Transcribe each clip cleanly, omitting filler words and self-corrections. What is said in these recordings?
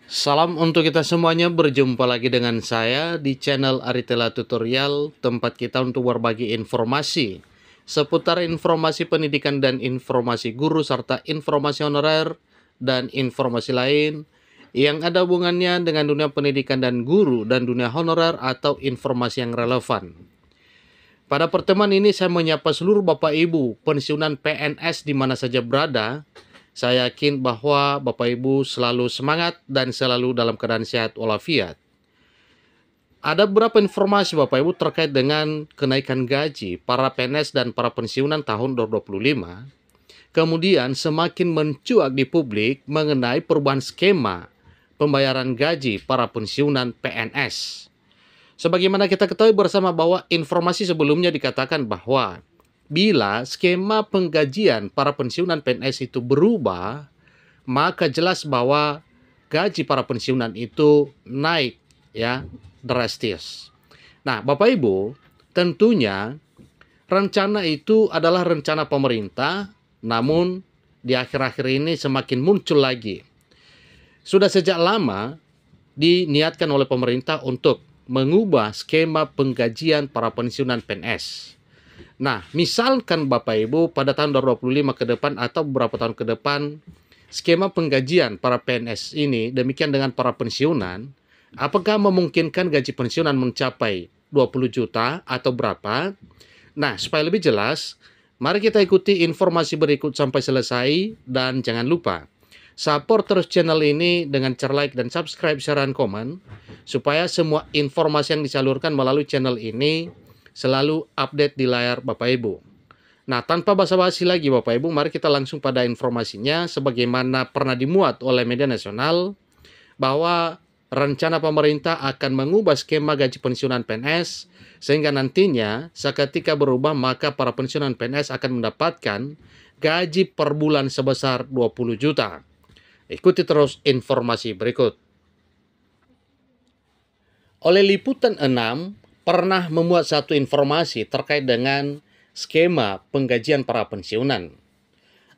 Salam untuk kita semuanya, berjumpa lagi dengan saya di channel Aritela Tutorial, tempat kita untuk berbagi informasi seputar informasi pendidikan dan informasi guru serta informasi honorer dan informasi lain yang ada hubungannya dengan dunia pendidikan dan guru dan dunia honorer atau informasi yang relevan. Pada pertemuan ini saya menyapa seluruh Bapak Ibu pensiunan PNS di mana saja berada. Saya yakin bahwa Bapak Ibu selalu semangat dan selalu dalam keadaan sehat walafiat. Ada beberapa informasi Bapak Ibu terkait dengan kenaikan gaji para PNS dan para pensiunan tahun 2025. Kemudian semakin mencuat di publik mengenai perubahan skema pembayaran gaji para pensiunan PNS. Sebagaimana kita ketahui bersama bahwa informasi sebelumnya dikatakan bahwa bila skema penggajian para pensiunan PNS itu berubah, maka jelas bahwa gaji para pensiunan itu naik ya drastis. Nah, Bapak Ibu, tentunya rencana itu adalah rencana pemerintah, namun di akhir-akhir ini semakin muncul lagi. Sudah sejak lama diniatkan oleh pemerintah untuk mengubah skema penggajian para pensiunan PNS. Nah, misalkan Bapak Ibu pada tahun 2025 ke depan atau beberapa tahun ke depan, skema penggajian para PNS ini demikian dengan para pensiunan, apakah memungkinkan gaji pensiunan mencapai 20 juta atau berapa? Nah, supaya lebih jelas, mari kita ikuti informasi berikut sampai selesai dan jangan lupa support terus channel ini dengan cara like dan subscribe, share, dan komen supaya semua informasi yang disalurkan melalui channel ini selalu update di layar Bapak Ibu. Nah, tanpa basa-basi lagi Bapak Ibu, mari kita langsung pada informasinya sebagaimana pernah dimuat oleh media nasional bahwa rencana pemerintah akan mengubah skema gaji pensiunan PNS sehingga nantinya seketika berubah maka para pensiunan PNS akan mendapatkan gaji per bulan sebesar 20 juta. Ikuti terus informasi berikut. Oleh Liputan 6 pernah memuat satu informasi terkait dengan skema penggajian para pensiunan.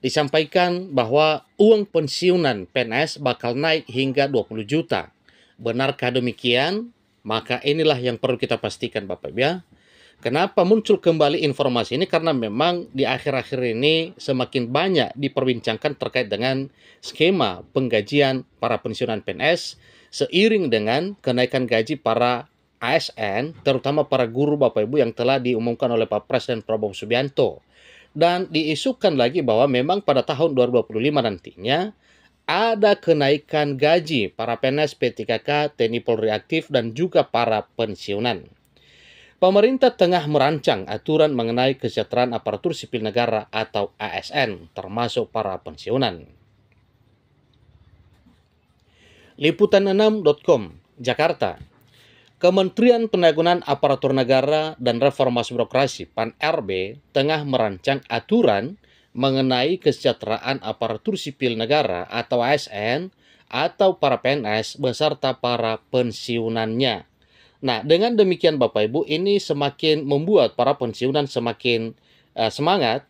Disampaikan bahwa uang pensiunan PNS bakal naik hingga 20 juta. Benarkah demikian? Maka inilah yang perlu kita pastikan Bapak Ibu ya. Kenapa muncul kembali informasi ini? Karena memang di akhir-akhir ini semakin banyak diperbincangkan terkait dengan skema penggajian para pensiunan PNS seiring dengan kenaikan gaji para ASN, terutama para guru Bapak Ibu yang telah diumumkan oleh Pak Presiden Prabowo Subianto. Dan diisukan lagi bahwa memang pada tahun 2025 nantinya ada kenaikan gaji para PNS, P3K, TNI Polri Aktif, dan juga para pensiunan. Pemerintah tengah merancang aturan mengenai kesejahteraan aparatur sipil negara atau ASN, termasuk para pensiunan. Liputan6.com, Jakarta. Kementerian Pendayagunaan Aparatur Negara dan Reformasi Birokrasi (PAN-RB) tengah merancang aturan mengenai kesejahteraan aparatur sipil negara atau ASN atau para PNS beserta para pensiunannya. Nah, dengan demikian Bapak Ibu, ini semakin membuat para pensiunan semakin semangat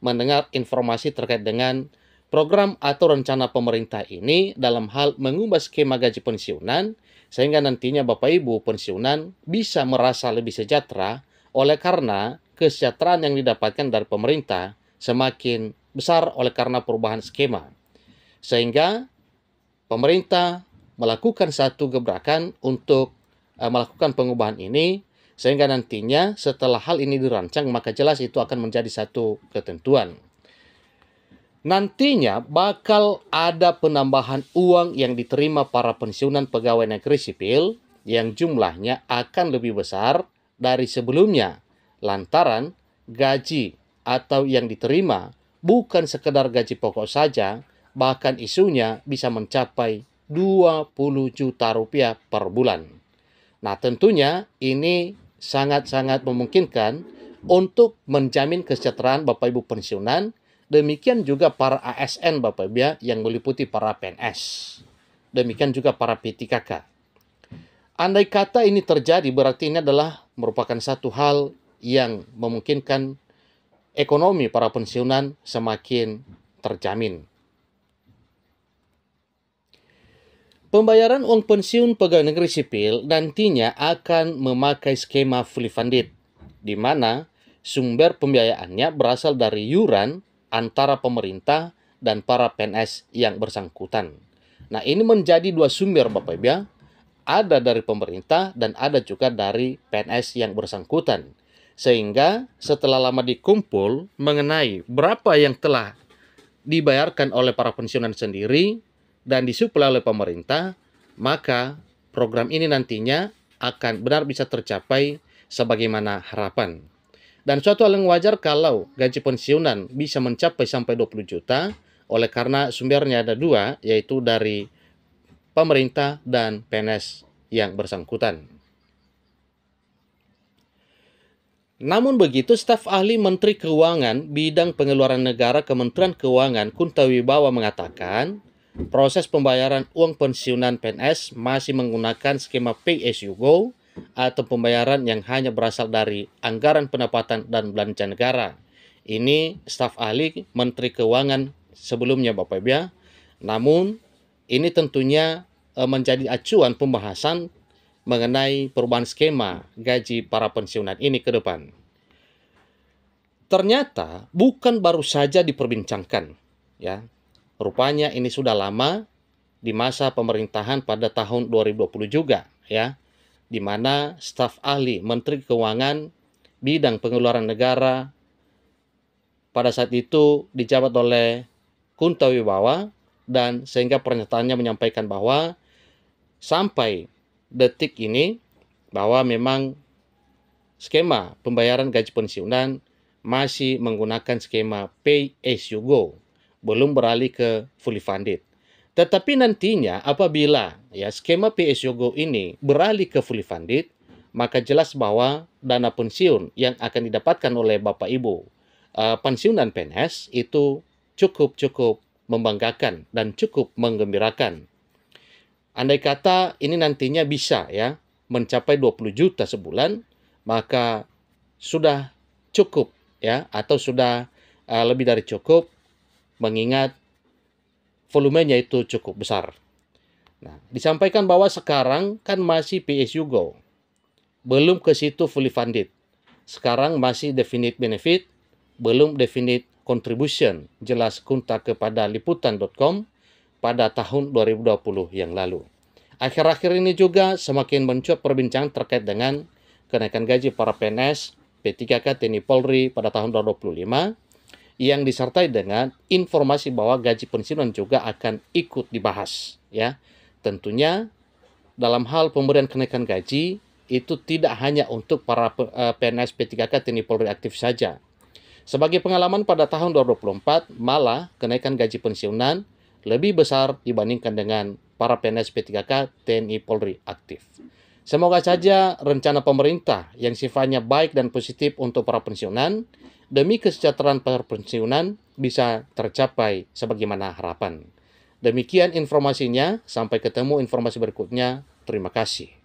mendengar informasi terkait dengan program atau rencana pemerintah ini dalam hal mengubah skema gaji pensiunan sehingga nantinya Bapak Ibu pensiunan bisa merasa lebih sejahtera oleh karena kesejahteraan yang didapatkan dari pemerintah semakin besar oleh karena perubahan skema. Sehingga pemerintah melakukan satu gebrakan untuk melakukan pengubahan ini sehingga nantinya setelah hal ini dirancang maka jelas itu akan menjadi satu ketentuan. Nantinya bakal ada penambahan uang yang diterima para pensiunan pegawai negeri sipil yang jumlahnya akan lebih besar dari sebelumnya lantaran gaji atau yang diterima bukan sekedar gaji pokok saja, bahkan isunya bisa mencapai 20 juta rupiah per bulan. Nah, tentunya ini sangat-sangat memungkinkan untuk menjamin kesejahteraan Bapak Ibu pensiunan. Demikian juga para ASN Bapak Ibu ya, yang meliputi para PNS. Demikian juga para P3K. Andai kata ini terjadi berarti ini adalah merupakan satu hal yang memungkinkan ekonomi para pensiunan semakin terjamin. Pembayaran uang pensiun pegawai negeri sipil nantinya akan memakai skema fully funded, di mana sumber pembiayaannya berasal dari iuran antara pemerintah dan para PNS yang bersangkutan. Nah, ini menjadi dua sumber, Bapak Ibu ya. Ada dari pemerintah dan ada juga dari PNS yang bersangkutan. Sehingga setelah lama dikumpul mengenai berapa yang telah dibayarkan oleh para pensiunan sendiri dan disuplai oleh pemerintah, maka program ini nantinya akan benar bisa tercapai sebagaimana harapan. Dan suatu hal yang wajar kalau gaji pensiunan bisa mencapai sampai 20 juta, oleh karena sumbernya ada dua, yaitu dari pemerintah dan PNS yang bersangkutan. Namun begitu, staf ahli Menteri Keuangan bidang pengeluaran negara Kementerian Keuangan Kunto Wibawa mengatakan, proses pembayaran uang pensiunan PNS masih menggunakan skema pay as you go atau pembayaran yang hanya berasal dari anggaran pendapatan dan belanja negara. Ini staf ahli Menteri Keuangan sebelumnya, Bapak Ibu ya. Namun ini tentunya menjadi acuan pembahasan mengenai perubahan skema gaji para pensiunan ini ke depan. Ternyata bukan baru saja diperbincangkan, ya. Rupanya ini sudah lama di masa pemerintahan pada tahun 2020 juga, ya, di mana staf ahli Menteri Keuangan bidang pengeluaran negara pada saat itu dijabat oleh Kunto Wibawa, dan sehingga pernyataannya menyampaikan bahwa sampai detik ini bahwa memang skema pembayaran gaji pensiunan masih menggunakan skema pay as you go, belum beralih ke fully funded. Tetapi nantinya apabila ya skema pay as you go ini beralih ke fully funded, maka jelas bahwa dana pensiun yang akan didapatkan oleh Bapak Ibu pensiunan PNS itu cukup membanggakan dan cukup menggembirakan. Andai kata ini nantinya bisa ya mencapai 20 juta sebulan, maka sudah cukup ya, atau sudah lebih dari cukup, mengingat volumenya itu cukup besar. Nah, disampaikan bahwa sekarang kan masih pay as you go, belum ke situ fully funded. Sekarang masih definite benefit, belum definite contribution, jelas Kunta kepada liputan.com pada tahun 2020 yang lalu. Akhir-akhir ini juga semakin mencuat perbincangan terkait dengan kenaikan gaji para PNS, P3K, TNI Polri pada tahun 2025 yang disertai dengan informasi bahwa gaji pensiunan juga akan ikut dibahas, ya. Tentunya dalam hal pemberian kenaikan gaji itu tidak hanya untuk para PNS P3K TNI Polri aktif saja. Sebagai pengalaman pada tahun 2024, malah kenaikan gaji pensiunan lebih besar dibandingkan dengan para PNS P3K TNI Polri aktif. Semoga saja rencana pemerintah yang sifatnya baik dan positif untuk para pensiunan demi kesejahteraan para pensiunan bisa tercapai sebagaimana harapan. Demikian informasinya, sampai ketemu informasi berikutnya. Terima kasih.